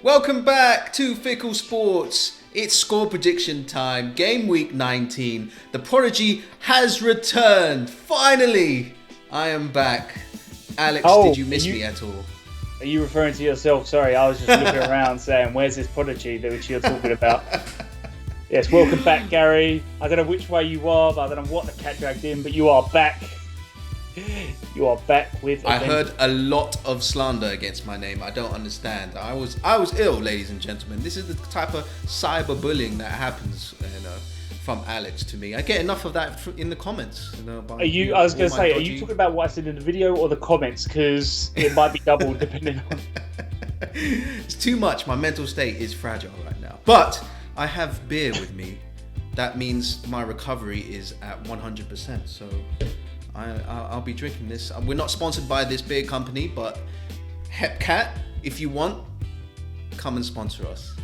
Welcome back to Fickle Sports. It's score prediction time. Game week 19. The prodigy has returned. Finally, I am back. Alex, did you miss me at all? Are you referring to yourself? Sorry, I was just looking around saying, where's this prodigy that you're talking about? Yes, welcome back, Gary. I don't know which way you are, but I don't know what the cat dragged in, but you are back. You are back with. I heard a lot of slander against my name. I don't understand. I was ill, ladies and gentlemen. This is the type of cyberbullying that happens, from Alex to me. I get enough of that in the comments. Are you talking about what I said in the video or the comments? Because it might be double depending on. It's too much. My mental state is fragile right now. But I have beer with me. That means my recovery is at 100%. So I'll be drinking this. We're not sponsored by this beer company, but Hepcat, if you want, come and sponsor us.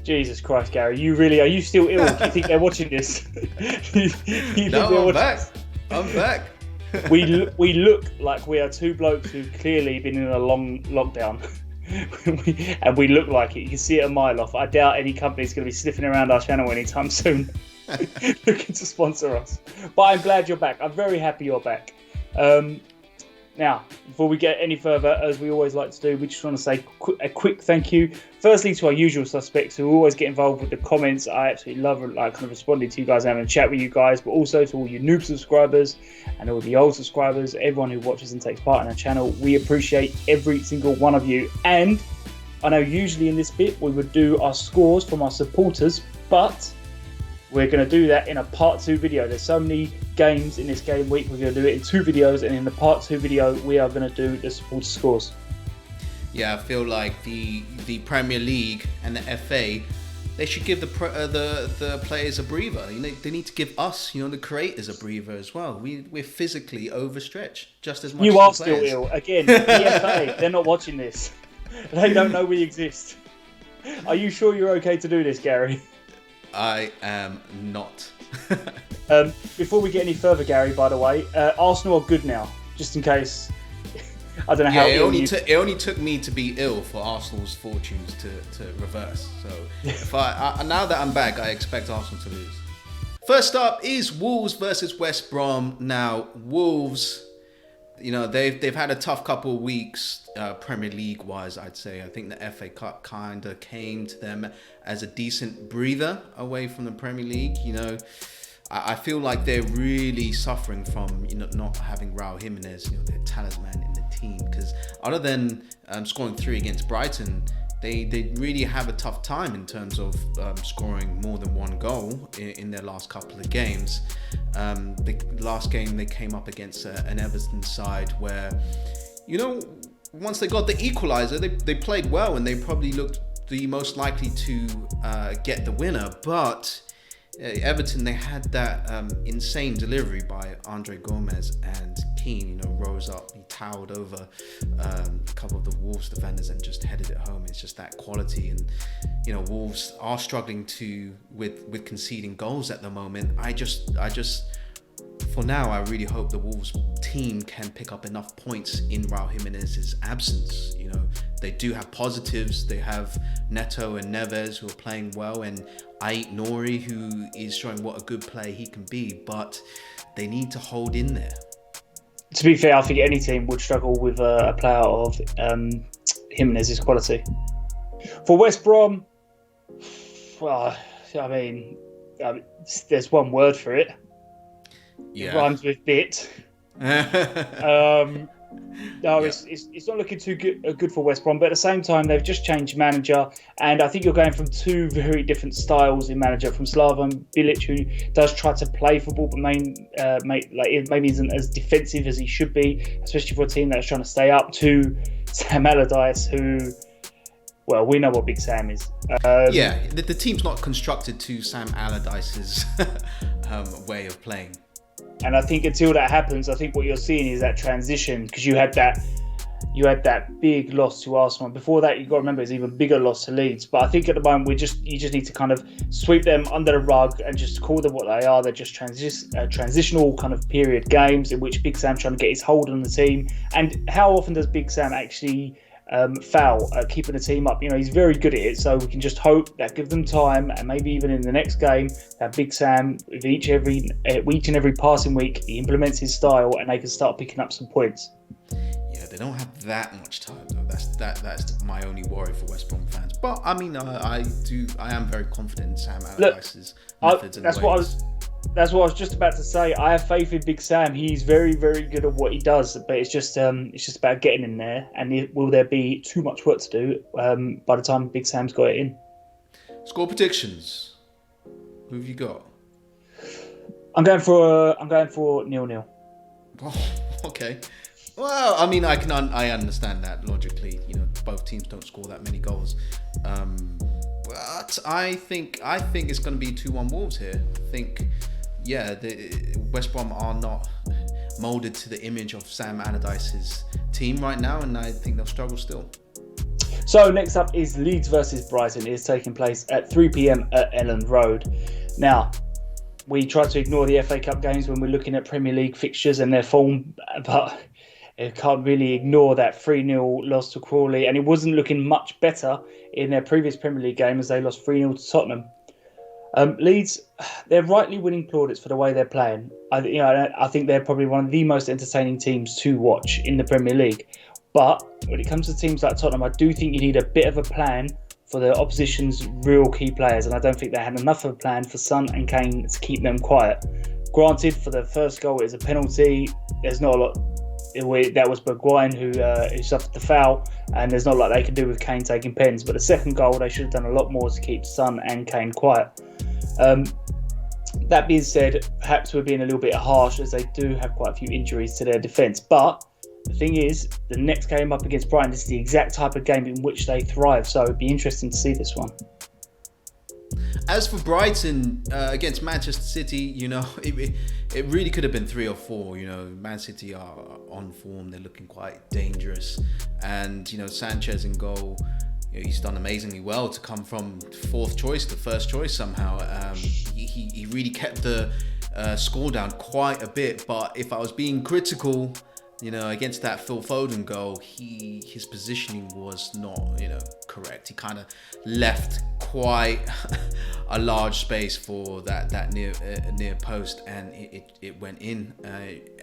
Jesus Christ, Gary, are you still ill? Do you think they're watching this? No, I'm back. I'm back. We look like we are two blokes who've clearly been in a long lockdown. And we look like it. You can see it a mile off. I doubt any company's going to be sniffing around our channel anytime soon. Looking to sponsor us. But I'm glad you're back. I'm very happy you're back. Now, before we get any further, as we always like to do, we just want to say a quick thank you. Firstly, to our usual suspects who always get involved with the comments. I absolutely love responding to you guys and having a chat with you guys. But also to all you noob subscribers and all the old subscribers, everyone who watches and takes part in our channel. We appreciate every single one of you. And I know usually in this bit we would do our scores from our supporters, but we're going to do that in a part 2 video. There's so many games in this game week. We're going to do it in 2 videos, and in the part 2 video, we are going to do the supporter scores. Yeah, I feel like the Premier League and the FA, they should give the players a breather. They need to give us, the creators, a breather as well. We're physically overstretched just as much. You as are still ill again. The FA, they're not watching this. They don't know we exist. Are you sure you're okay to do this, Gary? I am not. Before we get any further, Gary, by the way, Arsenal are good now, just in case. I don't know how. It only took me to be ill for Arsenal's fortunes to reverse. So if I now that I'm back, I expect Arsenal to lose. First up is Wolves versus West Brom. Now Wolves, they've had a tough couple of weeks, Premier League wise, I'd say. I think the FA Cup kind of came to them as a decent breather away from the Premier League. I feel like they're really suffering from not having Raul Jimenez, their talisman in the team. Because other than scoring 3 against Brighton, they really have a tough time in terms of scoring more than 1 goal in their last couple of games. The last game they came up against an Everton side where, once they got the equaliser, they played well and they probably looked the most likely to get the winner. But Everton, they had that insane delivery by Andre Gomez, and Keane, rose up, he towered over a couple of the Wolves defenders and just headed it home. It's just that quality, and Wolves are struggling with conceding goals at the moment. I just for now, I really hope the Wolves team can pick up enough points in Raul Jimenez's absence. They do have positives. They have Neto and Neves who are playing well, and Ait Nouri who is showing what a good player he can be, but they need to hold in there. To be fair, I think any team would struggle with a player of Jimenez's quality. For West Brom, well, there's one word for it. Yeah. It rhymes with bit. It's not looking too good for West Brom, but at the same time, they've just changed manager, and I think you're going from 2 very different styles in manager, from Slaven Bilic, who does try to play football, but maybe isn't as defensive as he should be, especially for a team that's trying to stay up, to Sam Allardyce, who, well, we know what Big Sam is. The team's not constructed to Sam Allardyce's way of playing. And I think until that happens, I think what you're seeing is that transition, because you had that big loss to Arsenal. Before that, you've got to remember, it's even bigger loss to Leeds. But I think at the moment, you just need to kind of sweep them under the rug and just call them what they are. They're just transitional kind of period games in which Big Sam's trying to get his hold on the team. And how often does Big Sam actually foul at keeping the team up. He's very good at it, so we can just hope that give them time, and maybe even in the next game, that Big Sam, with each and every passing week, he implements his style, and they can start picking up some points. Yeah, they don't have that much time though. That's my only worry for West Brom fans. But I mean, I am very confident in Sam Allardyce's methods and ways. That's what I was just about to say. I have faith in Big Sam. He's very, very good at what he does, but it's just about getting in there. And will there be too much work to do by the time Big Sam's got it in? Score predictions. Who have you got? I'm going for 0-0. Oh, okay. Well, I mean, I understand that logically. Both teams don't score that many goals. But I think it's going to be 2-1 Wolves here. I think, the West Brom are not molded to the image of Sam Allardyce's team right now, and I think they'll struggle still. So next up is Leeds versus Brighton. It is taking place at 3 p.m. at Elland Road. Now, we try to ignore the FA Cup games when we're looking at Premier League fixtures and their form, but you can't really ignore that 3-0 loss to Crawley, and it wasn't looking much better in their previous Premier League game as they lost 3-0 to Tottenham. Leeds, they're rightly winning plaudits for the way they're playing. I think they're probably one of the most entertaining teams to watch in the Premier League. But when it comes to teams like Tottenham, I do think you need a bit of a plan for the opposition's real key players, and I don't think they had enough of a plan for Son and Kane to keep them quiet. Granted, for the first goal, it's a penalty. There's not a lot. That was Bergwijn who suffered the foul, and there's not a lot they can do with Kane taking pens. But the second goal, they should have done a lot more to keep Son and Kane quiet. That being said, perhaps we're being a little bit harsh as they do have quite a few injuries to their defence. But the thing is, the next game up against Brighton is the exact type of game in which they thrive. So it'd be interesting to see this one. As for Brighton against Manchester City, it really could have been 3 or 4. Man City are on form; they're looking quite dangerous, and Sanchez in goal. He's done amazingly well to come from fourth choice to first choice somehow. He really kept the score down quite a bit. But if I was being critical, against that Phil Foden goal, his positioning was not, correct. He kind of left quite a large space for that near post, and it went in.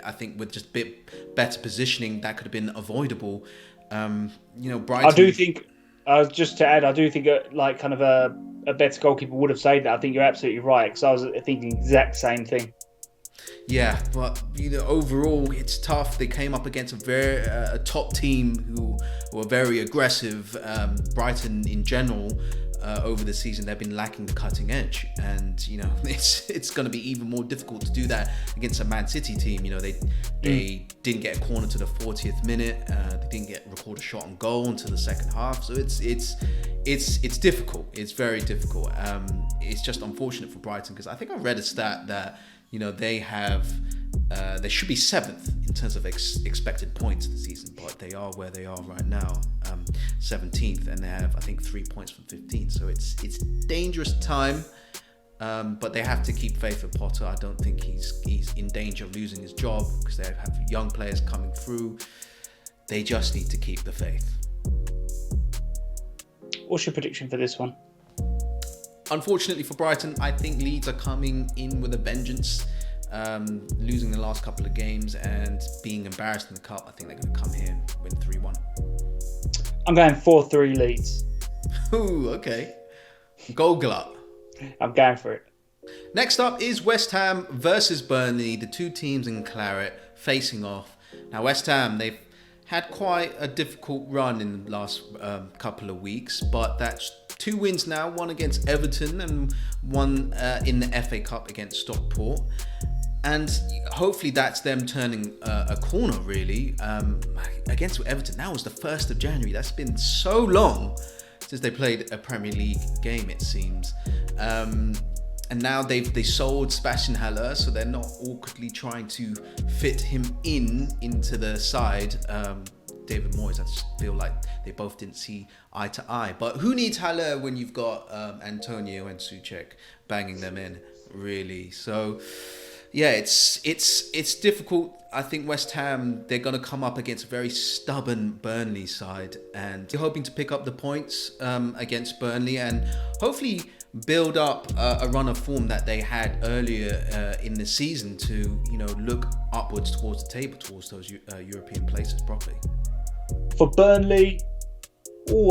I think with just a bit better positioning, that could have been avoidable. Brighton. I do think. Just to add, I do think a better goalkeeper would have saved that. I think you're absolutely right, because I was thinking the exact same thing. Yeah, but overall it's tough. They came up against a top team who were very aggressive. Brighton in general over the season, they've been lacking the cutting edge, and it's going to be even more difficult to do that against a Man City team. They didn't get a corner to the 40th minute. They didn't record a shot on goal until the second half. So it's difficult. It's very difficult. It's just unfortunate for Brighton, because I think I read a stat that they should be 7th in terms of expected points this season, but they are where they are right now, 17th, and they have, I think, 3 points from 15. So it's dangerous time, but they have to keep faith with Potter. I don't think he's in danger of losing his job, because they have young players coming through. They just need to keep the faith. What's your prediction for this one? Unfortunately for Brighton, I think Leeds are coming in with a vengeance, losing the last couple of games and being embarrassed in the cup. I think they're going to come here and win 3-1. I'm going 4-3 Leeds. Ooh, okay. Goal glut. I'm going for it. Next up is West Ham versus Burnley, the two teams in claret facing off. Now, West Ham, they've had quite a difficult run in the last couple of weeks, but that's 2 wins now, one against Everton and one in the FA Cup against Stockport. And hopefully that's them turning a corner, really. Against Everton, that was the 1st of January. That's been so long since they played a Premier League game, it seems. And now they sold Sebastian Haller, so they're not awkwardly trying to fit him into the side. David Moyes, I just feel like they both didn't see eye to eye. But who needs Haller when you've got Antonio and Souček banging them in, really? So Yeah, it's difficult. I think West Ham, they're going to come up against a very stubborn Burnley side, and you're hoping to pick up the points against Burnley and hopefully build up a run of form that they had earlier in the season to, look upwards towards the table, towards those European places properly. For Burnley,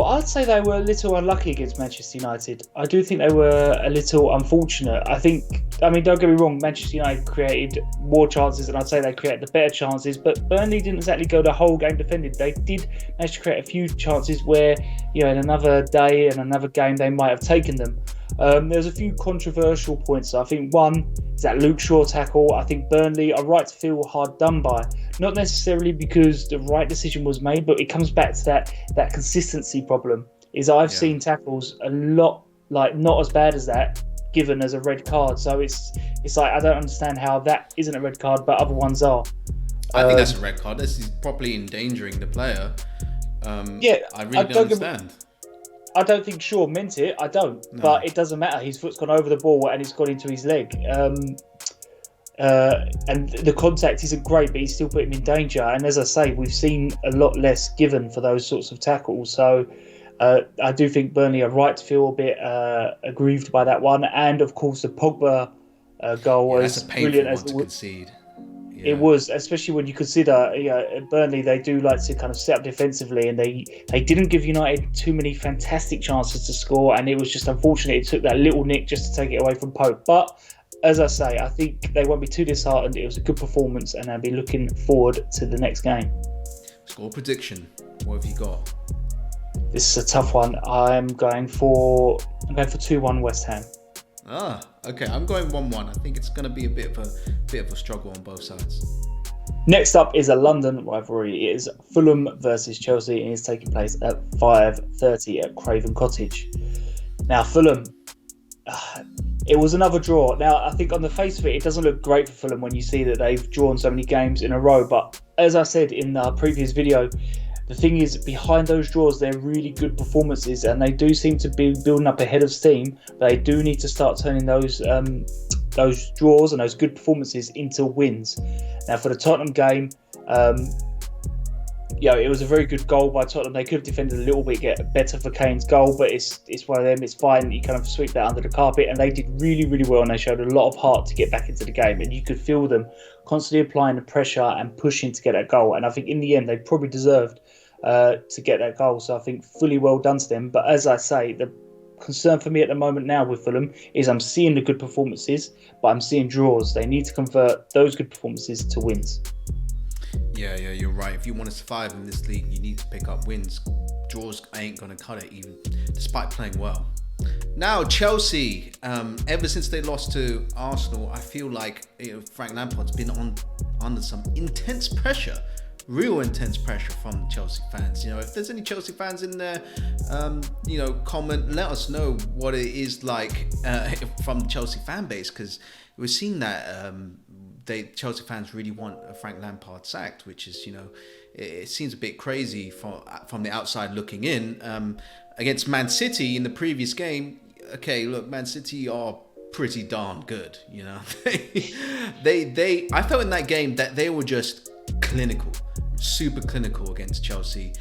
I'd say they were a little unlucky against Manchester United. I do think they were a little unfortunate. Don't get me wrong, Manchester United created more chances, and I'd say they created the better chances, but Burnley didn't exactly go the whole game defended. They did manage to create a few chances where, in another day and another game, they might have taken them. There's a few controversial points. I think one is that Luke Shaw tackle. I think Burnley are right to feel hard done by. Not necessarily because the right decision was made, but it comes back to that consistency problem. I've seen tackles a lot, not as bad as that, given as a red card. So it's like, I don't understand how that isn't a red card, but other ones are. I think that's a red card. This is properly endangering the player. I really don't understand. I don't think Shaw meant it. I don't. No. But it doesn't matter. His foot's gone over the ball and it's gone into his leg. And the contact isn't great, but he's still put him in danger. And as I say, we've seen a lot less given for those sorts of tackles. So I do think Burnley are right to feel a bit aggrieved by that one. And of course, the Pogba goal was brilliant as to concede. Yeah. It was, especially when you consider, Burnley, they do like to kind of set up defensively, and they didn't give United too many fantastic chances to score, and it was just unfortunate it took that little nick just to take it away from Pope. But as I say, I think they won't be too disheartened. It was a good performance, and I'll be looking forward to the next game. Score prediction. What have you got? This is a tough one. I'm going for 2-1 West Ham. Okay. I'm going 1-1. I think it's going to be a bit of a struggle on both sides. Next up is a London rivalry. It is Fulham versus Chelsea, and it's taking place at 5:30 at Craven Cottage. Now, Fulham, it was another draw. Now, I think on the face of it, it doesn't look great for Fulham when you see that they've drawn so many games in a row. But as I said in the previous video, the thing is, behind those draws, they're really good performances, and they do seem to be building up ahead of steam. But they do need to start turning those draws and those good performances into wins. Now, for the Tottenham game, it was a very good goal by Tottenham. They could have defended a little bit, get better for Kane's goal, but it's one of them. It's fine. You kind of sweep that under the carpet, and they did really, really well, and they showed a lot of heart to get back into the game, and you could feel them constantly applying the pressure and pushing to get that goal. And I think in the end, they probably deserved to get that goal. So I think fully well done to them. But as I say, the concern for me at the moment now with Fulham is I'm seeing the good performances, but I'm seeing draws. They need to convert those good performances to wins. Yeah, you're right. If you want to survive in this league, you need to pick up wins. Draws ain't going to cut it, even despite playing well. Now, Chelsea, ever since they lost to Arsenal, I feel like Frank Lampard's been under some intense pressure. Real intense pressure from Chelsea fans. If there's any Chelsea fans in there, comment, let us know what it is like from the Chelsea fan base, because we're seeing that Chelsea fans really want Frank Lampard sacked, which is, it seems a bit crazy from the outside looking in. Against Man City in the previous game, okay, look, Man City are pretty darn good. I felt in that game that they were just clinical. Super clinical against Chelsea,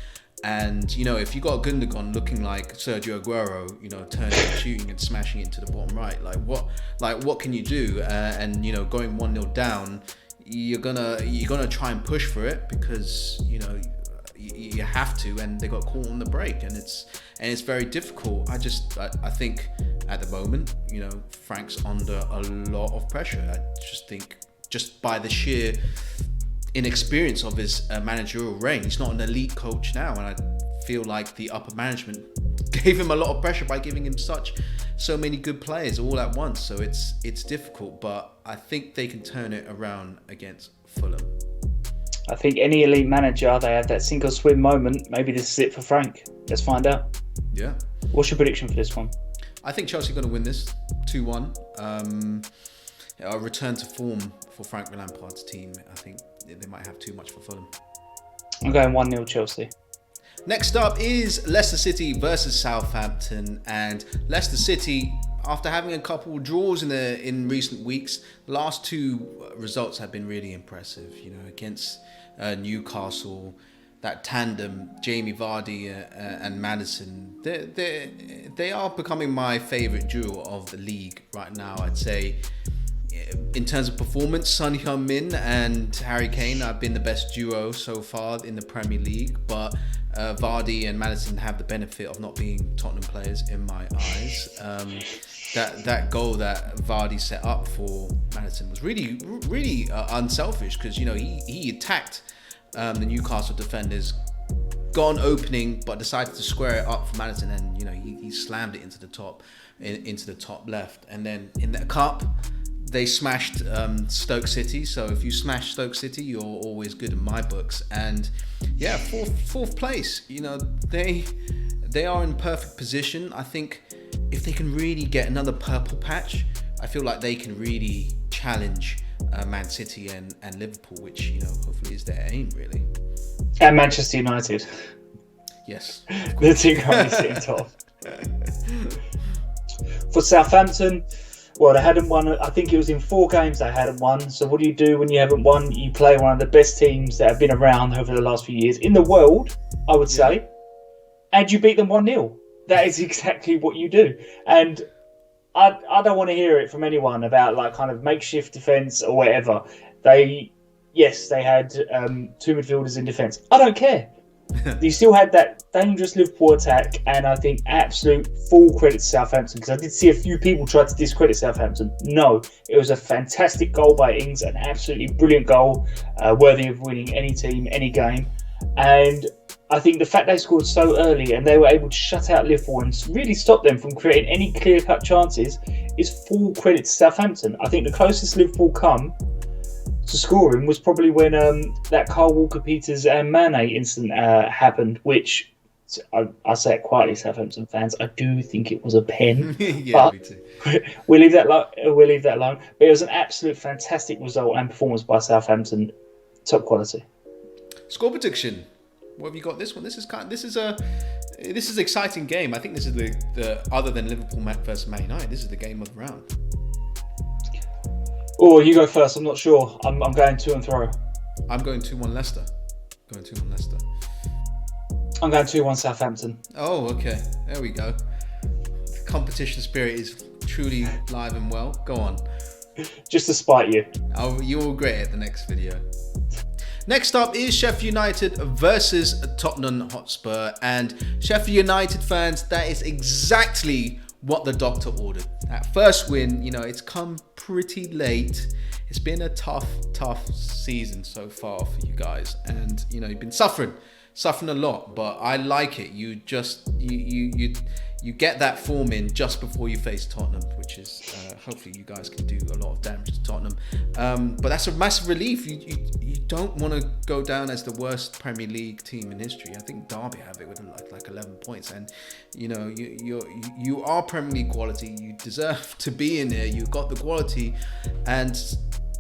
and if you got Gundogan looking like Sergio Aguero, turning, shooting and smashing it into the bottom right, what can you do? And going 1-0 down, you're gonna try and push for it because you have to, and they got caught on the break, and it's very difficult. I think at the moment, Frank's under a lot of pressure. I just think just by the sheer inexperience of his managerial reign. He's not an elite coach now, and I feel like the upper management gave him a lot of pressure by giving him so many good players all at once. So it's difficult, but I think they can turn it around against Fulham. I think any elite manager, they have that sink or swim moment. Maybe this is it for Frank. Let's find out. Yeah. What's your prediction for this one? I think Chelsea are going to win this 2-1. A return to form for Frank Lampard's team. I think they might have too much for Fulham. I'm going 1-0 Chelsea. Next up is Leicester City versus Southampton, and Leicester City, after having a couple of draws in recent weeks, the last two results have been really impressive. Against Newcastle, that tandem, Jamie Vardy and Maddison, they are becoming my favourite duo of the league right now. I'd say, in terms of performance, Son Heung-min and Harry Kane have been the best duo so far in the Premier League, but Vardy and Maddison have the benefit of not being Tottenham players in my eyes. That goal that Vardy set up for Maddison was really, really unselfish, because he attacked the Newcastle defenders, gone opening, but decided to square it up for Maddison, and he slammed it into the top left. And then in the cup, they smashed Stoke City. So if you smash Stoke City, you're always good in my books. And yeah, fourth place. They are in perfect position. I think if they can really get another purple patch, I feel like they can really challenge Man City and Liverpool, which hopefully is their aim, really. And Manchester United. Yes. The two currently sitting top. For Southampton, well, they hadn't won. I think it was in 4 games they hadn't won. So what do you do when you haven't won? You play one of the best teams that have been around over the last few years in the world, I would say, and you beat them 1-0. That is exactly what you do. And I don't want to hear it from anyone about like kind of makeshift defence or whatever. They had 2 midfielders in defence. I don't care. You still had that dangerous Liverpool attack, and I think absolute full credit to Southampton, because I did see a few people try to discredit Southampton. No, it was a fantastic goal by Ings, an absolutely brilliant goal, worthy of winning any team, any game. And I think the fact they scored so early and they were able to shut out Liverpool and really stop them from creating any clear-cut chances is full credit to Southampton. I think the closest Liverpool come to scoring was probably when that Kyle Walker-Peters and Mane incident happened, which I say it quietly, Southampton fans, I do think it was a pen. Yeah, me too. We'll leave that alone. But it was an absolute fantastic result and performance by Southampton, top quality. Score prediction. What have you got this one? This is an exciting game. I think this is the other than Liverpool versus Man United, this is the game of the round. Oh, you go first. I'm not sure. I'm going to and throw. I'm going 2-1 Leicester. I'm going 2-1 Southampton. Oh, okay. There we go. The competition spirit is truly live and well. Go on. Just to spite you. Oh, you'll regret it the next video. Next up is Sheffield United versus Tottenham Hotspur. And Sheffield United fans, that is exactly what the doctor ordered. That first win, it's come pretty late. It's been a tough season so far for you guys. And, you've been suffering a lot, but I like it. You get that form in just before you face Tottenham, which is hopefully you guys can do a lot of damage to Tottenham. But that's a massive relief. You don't want to go down as the worst Premier League team in history. I think Derby have it with like 11 points, and you are Premier League quality. You deserve to be in there. You've got the quality, and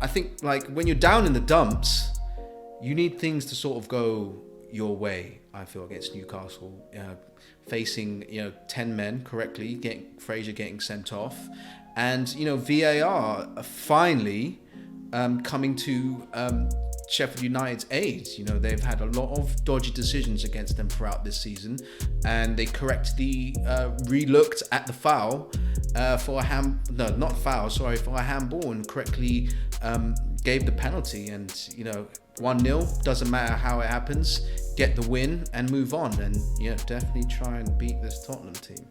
I think like when you're down in the dumps, you need things to sort of go your way. I feel against Newcastle, facing 10 men correctly, Fraser getting sent off, and VAR finally coming to Sheffield United's aid. They've had a lot of dodgy decisions against them throughout this season, and they correctly re-looked at the foul for a handball, and correctly gave the penalty. And 1-0, doesn't matter how it happens, get the win and move on, and definitely try and beat this Tottenham team.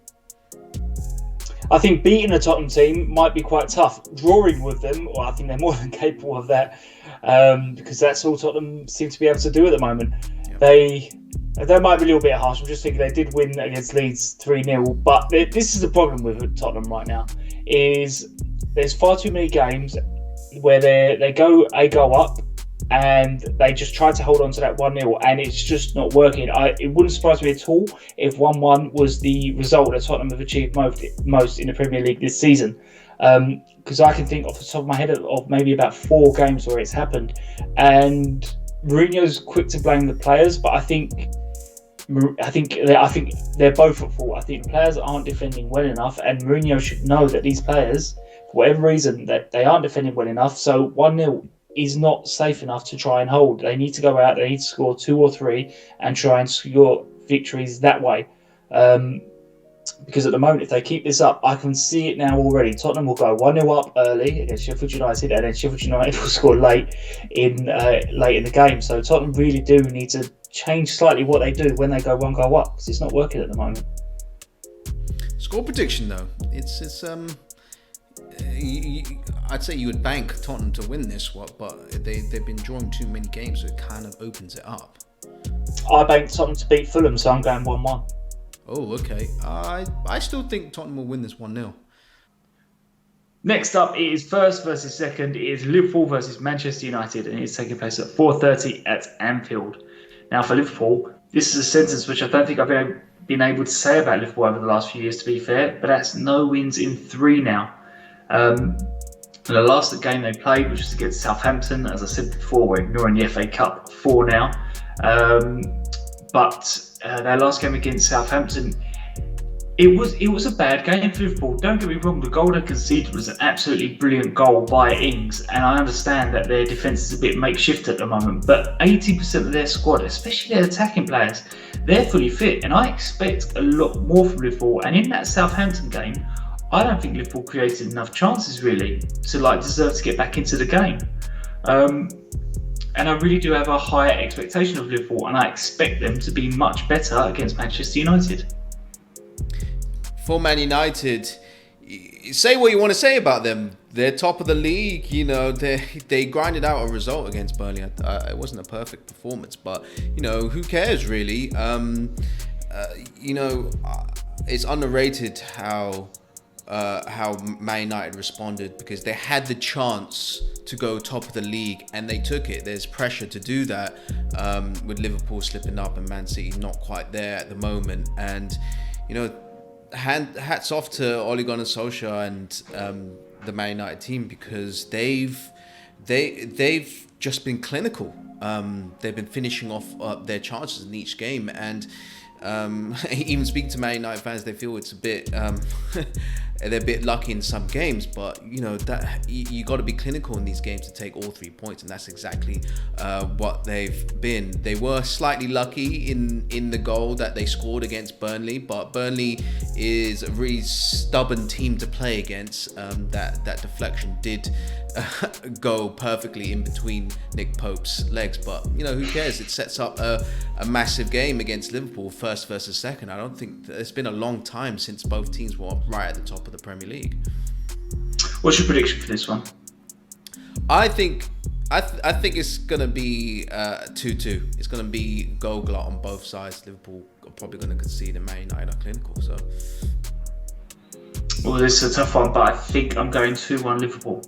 I think beating a Tottenham team might be quite tough. Drawing with them, I think they're more than capable of that, because that's all Tottenham seem to be able to do at the moment. Yep. They might be a little bit harsh. I'm just thinking they did win against Leeds 3-0, but this is the problem with Tottenham right now, is there's far too many games where they go a goal up and they just try to hold on to that 1-0, and it's just not working. It wouldn't surprise me at all if 1-1 was the result that Tottenham have achieved most in the Premier League this season. Because I can think off the top of my head of maybe about 4 games where it's happened. And Mourinho's quick to blame the players, but I think I think they're both at fault. I think the players aren't defending well enough, and Mourinho should know that these players, for whatever reason, that they aren't defending well enough. So 1-0 is not safe enough to try and hold. They need to go out. They need to score 2 or 3 and try and score victories that way. Because at the moment, if they keep this up, I can see it now already. Tottenham will go 1-0 up early against Sheffield United, and then Sheffield United will score late in the game. So Tottenham really do need to change slightly what they do when they go 1 goal up, because it's not working at the moment. Score prediction though, I'd say you would bank Tottenham to win this one, but they've been drawing too many games, so it kind of opens it up. I banked Tottenham to beat Fulham, so I'm going 1-1. Oh, okay. I still think Tottenham will win this 1-0. Next up, it is first versus second. It is Liverpool versus Manchester United, and it's taking place at 4:30 at Anfield. Now, for Liverpool, this is a sentence which I don't think I've been able to say about Liverpool over the last few years, to be fair, but that's no wins in 3 now. The last game they played, which was against Southampton, as I said before, we're ignoring the FA Cup 4 now. But their last game against Southampton, it was a bad game for Liverpool. Don't get me wrong, the goal they conceded was an absolutely brilliant goal by Ings, and I understand that their defence is a bit makeshift at the moment, but 80% of their squad, especially their attacking players, they're fully fit, and I expect a lot more from Liverpool. And in that Southampton game, I don't think Liverpool created enough chances really to deserve to get back into the game. And I really do have a higher expectation of Liverpool, and I expect them to be much better against Manchester United. For Man United, say what you want to say about them. They're top of the league. You know, they grinded out a result against Burnley. It wasn't a perfect performance, but you know, who cares really? You know, it's underrated how Man United responded, because they had the chance to go top of the league and they took it. There's pressure to do that, with Liverpool slipping up and Man City not quite there at the moment. And you know, hats off to Ole Gunnar Solskjaer and the Man United team, because they've just been clinical. They've been finishing off their chances in each game, and even speaking to Man United fans, they feel it's a bit they're a bit lucky in some games, but you know that you got to be clinical in these games to take all 3 points, and that's exactly what they've been. They were slightly lucky in the goal that they scored against Burnley, but Burnley is a really stubborn team to play against. That deflection did go perfectly in between Nick Pope's legs, but you know, who cares? It sets up a massive game against Liverpool, first versus second. I don't think it's been a long time since both teams were right at the top of the Premier League. What's your prediction for this one? I think it's gonna be 2-2. It's gonna be goal glut on both sides. Liverpool are probably gonna concede, and Man United are clinical. So, well, this is a tough one, but I think I'm going 2-1 Liverpool.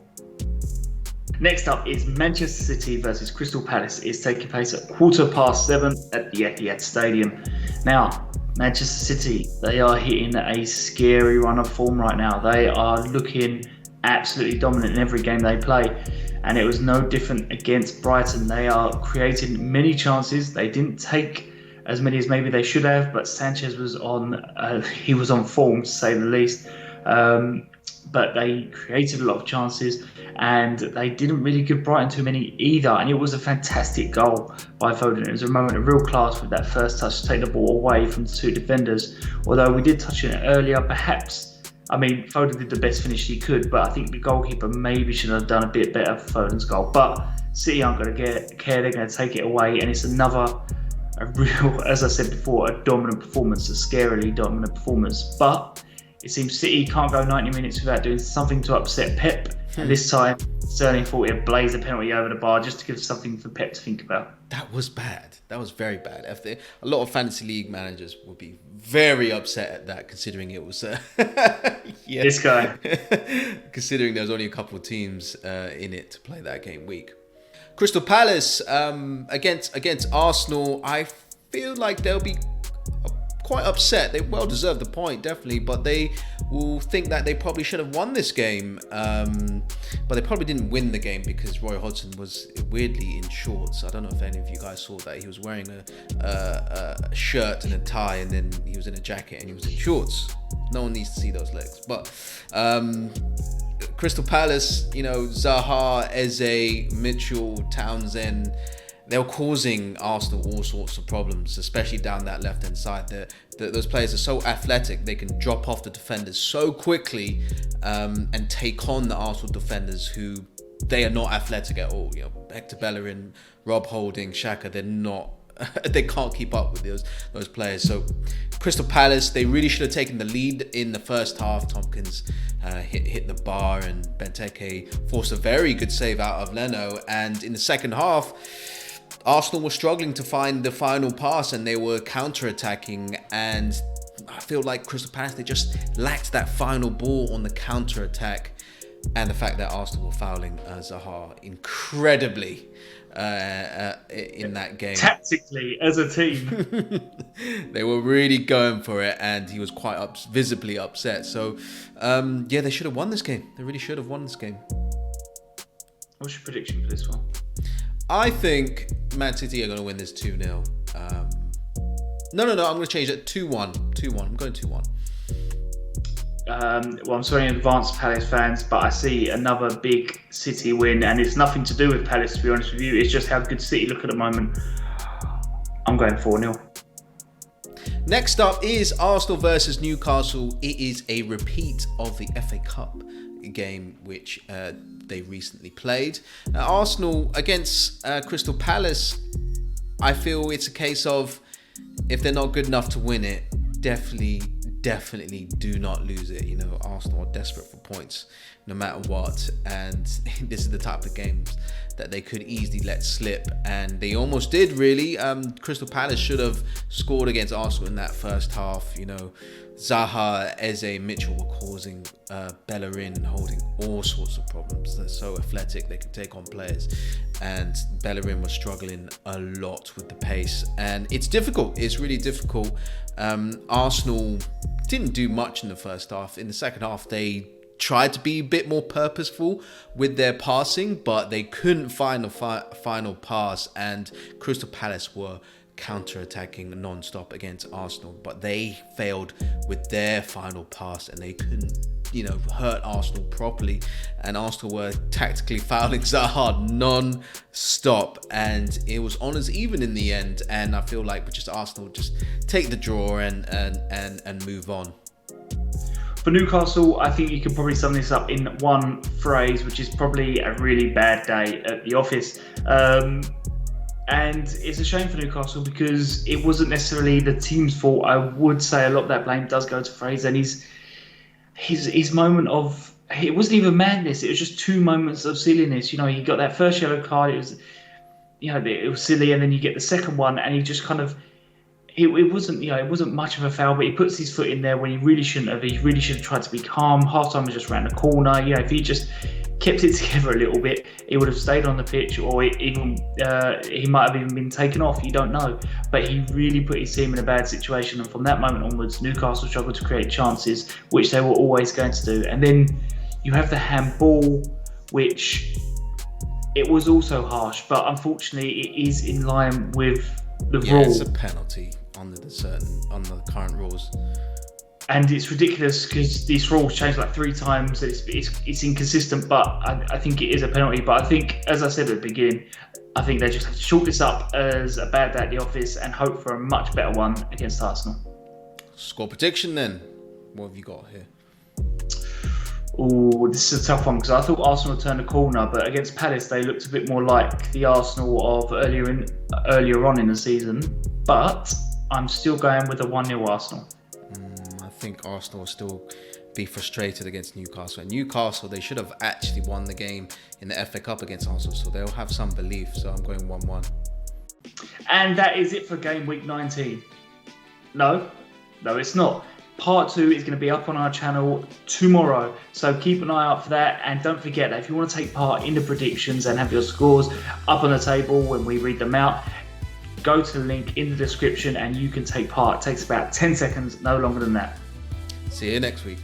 Next up is Manchester City versus Crystal Palace. It's taking place at 7:15 at the Etihad Stadium. Now, Manchester City, they are hitting a scary run of form right now. They are looking absolutely dominant in every game they play, and it was no different against Brighton. They are creating many chances. They didn't take as many as maybe they should have, but Sanchez was on form, to say the least. But they created a lot of chances, and they didn't really give Brighton too many either. And it was a fantastic goal by Foden. It was a moment of real class with that first touch to take the ball away from the 2 defenders. Although we did touch on it earlier, perhaps, I mean, Foden did the best finish he could, but I think the goalkeeper maybe should have done a bit better for Foden's goal. But City aren't going to care. They're going to take it away, and it's a real, as I said before, a dominant performance, a scarily dominant performance. But it seems City can't go 90 minutes without doing something to upset Pep. And this time, Sterling thought he'd blaze a penalty over the bar just to give something for Pep to think about. That was bad. That was very bad. A lot of fantasy league managers would be very upset at that, considering it was this guy. Considering there was only a couple of teams in it to play that game week. Crystal Palace against Arsenal. I feel like they'll be quite upset. They well deserved the point, definitely, but they will think that they probably should have won this game. But they probably didn't win the game because Roy Hodgson was weirdly in shorts. I don't know if any of you guys saw that. He was wearing a shirt and a tie, and then he was in a jacket and he was in shorts. No one needs to see those legs. But Crystal Palace, Zaha, Eze, Mitchell, Townsend, they were causing Arsenal all sorts of problems, especially down that left-hand side. Those players are so athletic, they can drop off the defenders so quickly and take on the Arsenal defenders who they are not athletic at all. Hector Bellerin, Rob Holding, Xhaka, they're not. They can't keep up with those players. So Crystal Palace, they really should have taken the lead in the first half. Tompkins hit the bar and Benteke forced a very good save out of Leno. And in the second half, Arsenal were struggling to find the final pass and they were counter-attacking, and I feel like Crystal Palace, they just lacked that final ball on the counter-attack, and the fact that Arsenal were fouling Zaha incredibly in that game. Tactically, as a team. They were really going for it, and he was quite visibly upset. So, they should have won this game. They really should have won this game. What's your prediction for this one? I think Man City are going to win this 2-0. No, I'm going to change it 2-1. 2-1. I'm going 2-1. I'm sorry in advance, Palace fans, but I see another big City win, and it's nothing to do with Palace, to be honest with you. It's just how good City look at the moment. I'm going 4-0. Next up is Arsenal versus Newcastle. It is a repeat of the FA Cup game, which they recently played. Arsenal against Crystal Palace, I feel it's a case of, if they're not good enough to win it, definitely do not lose it. Arsenal are desperate for points no matter what, and this is the type of games that they could easily let slip, and they almost did, really. Crystal Palace should have scored against Arsenal in that first half. Zaha, Eze, Mitchell were causing Bellerin holding all sorts of problems. They're so athletic, they can take on players, and Bellerin was struggling a lot with the pace, and it's difficult. It's really difficult. Arsenal didn't do much in the first half. In the second half, they tried to be a bit more purposeful with their passing, but they couldn't find a final pass, and Crystal Palace were counter-attacking non-stop against Arsenal, but they failed with their final pass and they couldn't hurt Arsenal properly, and Arsenal were tactically fouling Zaha non-stop, and it was honours even in the end, and I feel like just Arsenal just take the draw and move on. For Newcastle, I think you could probably sum this up in one phrase, which is probably a really bad day at the office. And it's a shame for Newcastle because it wasn't necessarily the team's fault. I would say a lot of that blame does go to Fraser, and his moment of, it wasn't even madness, it was just 2 moments of silliness. He got that first yellow card, it was silly, and then you get the second one, and he just kind of, it wasn't much of a foul, but he puts his foot in there when he really shouldn't have. He really should have tried to be calm. Half-time was just around the corner. If he just kept it together a little bit, he would have stayed on the pitch, or even he might have even been taken off. You don't know. But he really put his team in a bad situation, and from that moment onwards, Newcastle struggled to create chances, which they were always going to do. And then you have the handball, which it was also harsh, but unfortunately it is in line with the rule. It's a penalty under the current rules. And it's ridiculous because these rules changed like 3 times. It's inconsistent, but I think it is a penalty. But I think, as I said at the beginning, I think they just have to chalk this up as a bad day at the office and hope for a much better one against Arsenal. Score prediction then. What have you got here? Oh, this is a tough one because I thought Arsenal would turn the corner, but against Palace they looked a bit more like the Arsenal of earlier on in the season. But I'm still going with a 1-0 Arsenal. I think Arsenal will still be frustrated against Newcastle. And Newcastle, they should have actually won the game in the FA Cup against Arsenal, so they'll have some belief. So I'm going 1-1. And that is it for game week 19. No, it's not. Part 2 is going to be up on our channel tomorrow, so keep an eye out for that. And don't forget that if you want to take part in the predictions and have your scores up on the table when we read them out, go to the link in the description and you can take part. It takes about 10 seconds, no longer than that. See you next week.